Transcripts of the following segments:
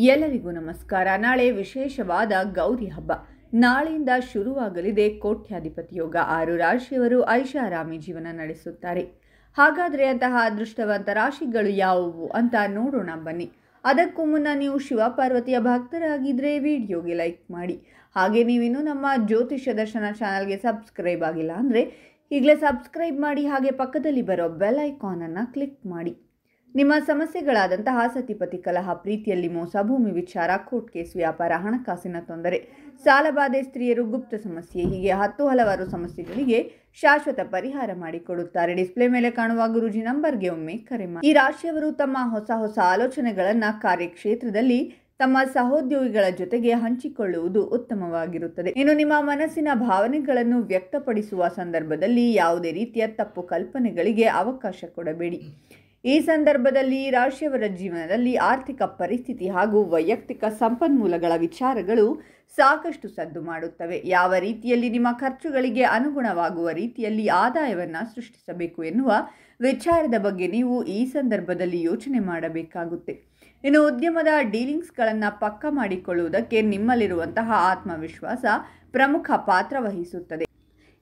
ಎಲ್ಲರಿಗೂ ನಮಸ್ಕಾರ. ನಾಳೆ ವಿಶೇಷವಾದ ಗೌರಿ ಹಬ್ಬ. ನಾಳೆಯಿಂದ ಶುರುವಾಗಲಿದೆ ಕೋಟ್ಯಾಧಿಪತಿ ಯೋಗ. 6 ರಾಶಿಯವರು ಐಷಾರಾಮಿ ಜೀವನ ನಡೆಸುತ್ತಾರೆ. ಹಾಗಾದರೆ ಅಂತಹ ಅದೃಷ್ಟವಂತ ರಾಶಿಗಳು ಯಾವುವು ಅಂತ ನೋಡೋಣ ಬನ್ನಿ. ಅದಕ್ಕೂ ಮುನ್ನ ನೀವು ಶಿವಪಾರ್ವತಿಯ ಭಕ್ತರಾಗಿದ್ದರೆ ವಿಡಿಯೋಗೆ ಲೈಕ್ ಮಾಡಿ. ಹಾಗೆ ನೀವಿನ್ನೂ ನಮ್ಮ ಜ್ಯೋತಿಷ್ಯ ದರ್ಶನ ಚಾನಲ್ಗೆ ಸಬ್ಸ್ಕ್ರೈಬ್ ಆಗಿಲ್ಲ ಅಂದರೆ ಈಗಲೇ ಸಬ್ಸ್ಕ್ರೈಬ್ ಮಾಡಿ. ಹಾಗೆ ಪಕ್ಕದಲ್ಲಿ ಬರೋ ಬೆಲ್ ಐಕಾನನ್ನು ಕ್ಲಿಕ್ ಮಾಡಿ. ನಿಮ್ಮ ಸಮಸ್ಯೆಗಳಾದಂತಹ ಸತಿಪತಿ ಕಲಹ, ಪ್ರೀತಿಯಲ್ಲಿ ಮೋಸ, ಭೂಮಿ ವಿಚಾರ, ಕೋರ್ಟ್ ಕೇಸ್, ವ್ಯಾಪಾರ, ಹಣಕಾಸಿನ ತೊಂದರೆ, ಸಾಲಬಾಧೆ, ಸ್ತ್ರೀಯರು, ಗುಪ್ತ ಸಮಸ್ಯೆ, ಹೀಗೆ ಹಲವಾರು ಸಮಸ್ಯೆಗಳಿಗೆ ಶಾಶ್ವತ ಪರಿಹಾರ ಮಾಡಿಕೊಡುತ್ತಾರೆ. ಡಿಸ್ಪ್ಲೇ ಮೇಲೆ ಕಾಣುವ ಗುರೂಜಿ ನಂಬರ್ಗೆ ಒಮ್ಮೆ ಕರೆ ಮಾಡಿ. ಈ ರಾಶಿಯವರು ತಮ್ಮ ಹೊಸ ಆಲೋಚನೆಗಳನ್ನು ಕಾರ್ಯಕ್ಷೇತ್ರದಲ್ಲಿ ತಮ್ಮ ಸಹೋದ್ಯೋಗಿಗಳ ಜೊತೆಗೆ ಹಂಚಿಕೊಳ್ಳುವುದು ಉತ್ತಮವಾಗಿರುತ್ತದೆ. ಇನ್ನು ನಿಮ್ಮ ಮನಸ್ಸಿನ ಭಾವನೆಗಳನ್ನು ವ್ಯಕ್ತಪಡಿಸುವ ಸಂದರ್ಭದಲ್ಲಿ ಯಾವುದೇ ರೀತಿಯ ತಪ್ಪು ಕಲ್ಪನೆಗಳಿಗೆ ಅವಕಾಶ ಕೊಡಬೇಡಿ. ಈ ಸಂದರ್ಭದಲ್ಲಿ ರಾಶಿಯವರ ಜೀವನದಲ್ಲಿ ಆರ್ಥಿಕ ಪರಿಸ್ಥಿತಿ ಹಾಗೂ ವೈಯಕ್ತಿಕ ಸಂಪನ್ಮೂಲಗಳ ವಿಚಾರಗಳು ಸಾಕಷ್ಟು ಸದ್ದು ಮಾಡುತ್ತವೆ. ಯಾವ ರೀತಿಯಲ್ಲಿ ನಿಮ್ಮ ಖರ್ಚುಗಳಿಗೆ ಅನುಗುಣವಾಗುವ ರೀತಿಯಲ್ಲಿ ಆದಾಯವನ್ನು ಸೃಷ್ಟಿಸಬೇಕು ಎನ್ನುವ ವಿಚಾರದ ಬಗ್ಗೆ ನೀವು ಈ ಸಂದರ್ಭದಲ್ಲಿ ಯೋಚನೆ ಮಾಡಬೇಕಾಗುತ್ತೆ. ಇನ್ನು ಉದ್ಯಮದ ಡೀಲಿಂಗ್ಸ್ಗಳನ್ನು ಪಕ್ಕಾ ಮಾಡಿಕೊಳ್ಳುವುದಕ್ಕೆ ನಿಮ್ಮಲ್ಲಿರುವಂತಹ ಆತ್ಮವಿಶ್ವಾಸ ಪ್ರಮುಖ ಪಾತ್ರ ವಹಿಸುತ್ತದೆ.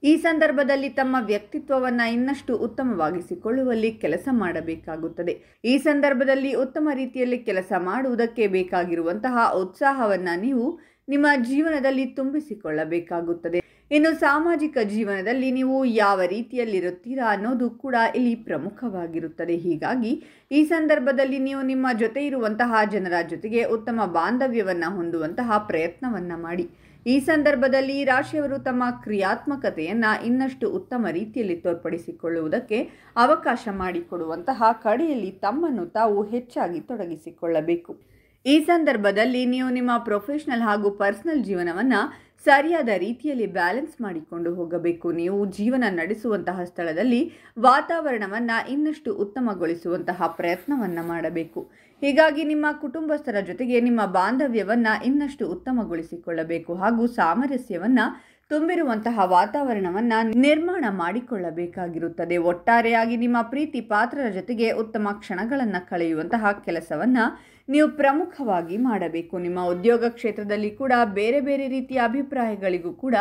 ಈ ಸಂದರ್ಭದಲ್ಲಿ ತಮ್ಮ ವ್ಯಕ್ತಿತ್ವವನ್ನು ಇನ್ನಷ್ಟು ಉತ್ತಮವಾಗಿಸಿಕೊಳ್ಳುವಲ್ಲಿ ಕೆಲಸ ಮಾಡಬೇಕಾಗುತ್ತದೆ. ಈ ಸಂದರ್ಭದಲ್ಲಿ ಉತ್ತಮ ರೀತಿಯಲ್ಲಿ ಕೆಲಸ ಮಾಡುವುದಕ್ಕೆ ಬೇಕಾಗಿರುವಂತಹ ಉತ್ಸಾಹವನ್ನು ನೀವು ನಿಮ್ಮ ಜೀವನದಲ್ಲಿ ತುಂಬಿಸಿಕೊಳ್ಳಬೇಕಾಗುತ್ತದೆ. ಇನ್ನು ಸಾಮಾಜಿಕ ಜೀವನದಲ್ಲಿ ನೀವು ಯಾವ ರೀತಿಯಲ್ಲಿರುತ್ತೀರಾ ಅನ್ನೋದು ಕೂಡ ಇಲ್ಲಿ ಪ್ರಮುಖವಾಗಿರುತ್ತದೆ. ಹೀಗಾಗಿ ಈ ಸಂದರ್ಭದಲ್ಲಿ ನೀವು ನಿಮ್ಮ ಜೊತೆ ಇರುವಂತಹ ಜನರ ಜೊತೆಗೆ ಉತ್ತಮ ಬಾಂಧವ್ಯವನ್ನು ಹೊಂದುವಂತಹ ಪ್ರಯತ್ನವನ್ನು ಮಾಡಿ. ಈ ಸಂದರ್ಭದಲ್ಲಿ ರಾಶಿಯವರು ತಮ್ಮ ಕ್ರಿಯಾತ್ಮಕತೆಯನ್ನು ಇನ್ನಷ್ಟು ಉತ್ತಮ ರೀತಿಯಲ್ಲಿ ತೋರ್ಪಡಿಸಿಕೊಳ್ಳುವುದಕ್ಕೆ ಅವಕಾಶ ಮಾಡಿಕೊಡುವಂತಹ ಕಡೆಯಲ್ಲಿ ತಮ್ಮನ್ನು ತಾವು ಹೆಚ್ಚಾಗಿ ತೊಡಗಿಸಿಕೊಳ್ಳಬೇಕು. ಈ ಸಂದರ್ಭದಲ್ಲಿ ನೀವು ನಿಮ್ಮ ಪ್ರೊಫೆಷನಲ್ ಹಾಗೂ ಪರ್ಸನಲ್ ಜೀವನವನ್ನು ಸರಿಯಾದ ರೀತಿಯಲ್ಲಿ ಬ್ಯಾಲೆನ್ಸ್ ಮಾಡಿಕೊಂಡು ಹೋಗಬೇಕು. ನೀವು ಜೀವನ ನಡೆಸುವಂತಹ ಸ್ಥಳದಲ್ಲಿ ವಾತಾವರಣವನ್ನು ಇನ್ನಷ್ಟು ಉತ್ತಮಗೊಳಿಸುವಂತಹ ಪ್ರಯತ್ನವನ್ನು ಮಾಡಬೇಕು. ಹೀಗಾಗಿ ನಿಮ್ಮ ಕುಟುಂಬಸ್ಥರ ಜೊತೆಗೆ ನಿಮ್ಮ ಬಾಂಧವ್ಯವನ್ನು ಇನ್ನಷ್ಟು ಉತ್ತಮಗೊಳಿಸಿಕೊಳ್ಳಬೇಕು ಹಾಗೂ ಸಾಮರಸ್ಯವನ್ನು ತುಂಬಿರುವಂತಹ ವಾತಾವರಣವನ್ನು ನಿರ್ಮಾಣ ಮಾಡಿಕೊಳ್ಳಬೇಕಾಗಿರುತ್ತದೆ. ಒಟ್ಟಾರೆಯಾಗಿ ನಿಮ್ಮ ಪ್ರೀತಿ ಪಾತ್ರರ ಜೊತೆಗೆ ಉತ್ತಮ ಕ್ಷಣಗಳನ್ನು ಕಳೆಯುವಂತಹ ಕೆಲಸವನ್ನು ನೀವು ಪ್ರಮುಖವಾಗಿ ಮಾಡಬೇಕು. ನಿಮ್ಮ ಉದ್ಯೋಗ ಕ್ಷೇತ್ರದಲ್ಲಿ ಕೂಡ ಬೇರೆ ರೀತಿಯ ಅಭಿಪ್ರಾಯಗಳಿಗೂ ಕೂಡ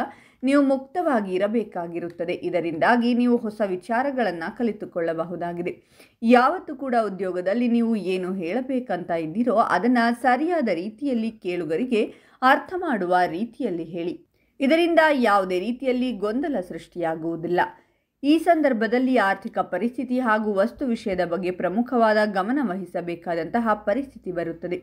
ನೀವು ಮುಕ್ತವಾಗಿ ಇರಬೇಕಾಗಿರುತ್ತದೆ. ಇದರಿಂದಾಗಿ ನೀವು ಹೊಸ ವಿಚಾರಗಳನ್ನು ಕಲಿತುಕೊಳ್ಳಬಹುದಾಗಿದೆ. ಯಾವತ್ತೂ ಕೂಡ ಉದ್ಯೋಗದಲ್ಲಿ ನೀವು ಏನು ಹೇಳಬೇಕಂತ ಇದ್ದೀರೋ ಅದನ್ನು ಸರಿಯಾದ ರೀತಿಯಲ್ಲಿ ಕೇಳುಗರಿಗೆ ಅರ್ಥ ಮಾಡುವ ರೀತಿಯಲ್ಲಿ ಹೇಳಿ. ಇದರಿಂದ ಯಾವುದೇ ರೀತಿಯಲ್ಲಿ ಗೊಂದಲ ಸೃಷ್ಟಿಯಾಗುವುದಿಲ್ಲ. ಈ ಸಂದರ್ಭದಲ್ಲಿ ಆರ್ಥಿಕ ಪರಿಸ್ಥಿತಿ ಹಾಗೂ ವಸ್ತು ವಿಷಯದ ಬಗ್ಗೆ ಪ್ರಮುಖವಾದ ಗಮನ ವಹಿಸಬೇಕಾದಂತಹ ಪರಿಸ್ಥಿತಿ ಬರುತ್ತದೆ.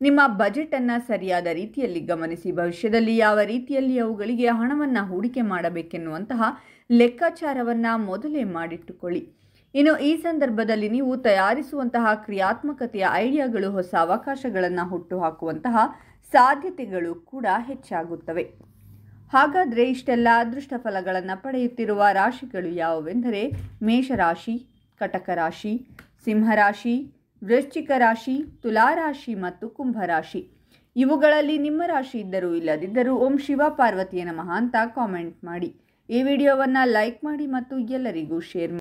ನಿಮ್ಮ ಬಜೆಟನ್ನು ಸರಿಯಾದ ರೀತಿಯಲ್ಲಿ ಗಮನಿಸಿ. ಭವಿಷ್ಯದಲ್ಲಿ ಯಾವ ರೀತಿಯಲ್ಲಿ ಅವುಗಳಿಗೆ ಹಣವನ್ನು ಹೂಡಿಕೆ ಮಾಡಬೇಕೆನ್ನುವಂತಹ ಲೆಕ್ಕಾಚಾರವನ್ನು ಮೊದಲೇ ಮಾಡಿಟ್ಟುಕೊಳ್ಳಿ. ಇನ್ನು ಈ ಸಂದರ್ಭದಲ್ಲಿ ನೀವು ತಯಾರಿಸುವಂತಹ ಕ್ರಿಯಾತ್ಮಕತೆಯ ಐಡಿಯಾಗಳು ಹೊಸ ಅವಕಾಶಗಳನ್ನು ಹುಟ್ಟುಹಾಕುವಂತಹ ಸಾಧ್ಯತೆಗಳು ಕೂಡ ಹೆಚ್ಚಾಗುತ್ತವೆ. ಹಾಗಾದರೆ ಇಷ್ಟೆಲ್ಲ ಅದೃಷ್ಟ ಫಲಗಳನ್ನು ಪಡೆಯುತ್ತಿರುವ ರಾಶಿಗಳು ಯಾವುವೆಂದರೆ ಮೇಷರಾಶಿ, ಕಟಕ ರಾಶಿ, ಸಿಂಹರಾಶಿ, ವೃಶ್ಚಿಕ ರಾಶಿ, ತುಲಾರಾಶಿ ಮತ್ತು ಕುಂಭರಾಶಿ. ಇವುಗಳಲ್ಲಿ ನಿಮ್ಮ ರಾಶಿ ಇದ್ದರೂ ಇಲ್ಲದಿದ್ದರೂ ಓಂ ಶಿವ ಪಾರ್ವತಿಯ ನಮಃ ಅಂತ ಕಾಮೆಂಟ್ ಮಾಡಿ. ಈ ವಿಡಿಯೋವನ್ನು ಲೈಕ್ ಮಾಡಿ ಮತ್ತು ಎಲ್ಲರಿಗೂ ಶೇರ್ ಮಾಡಿ.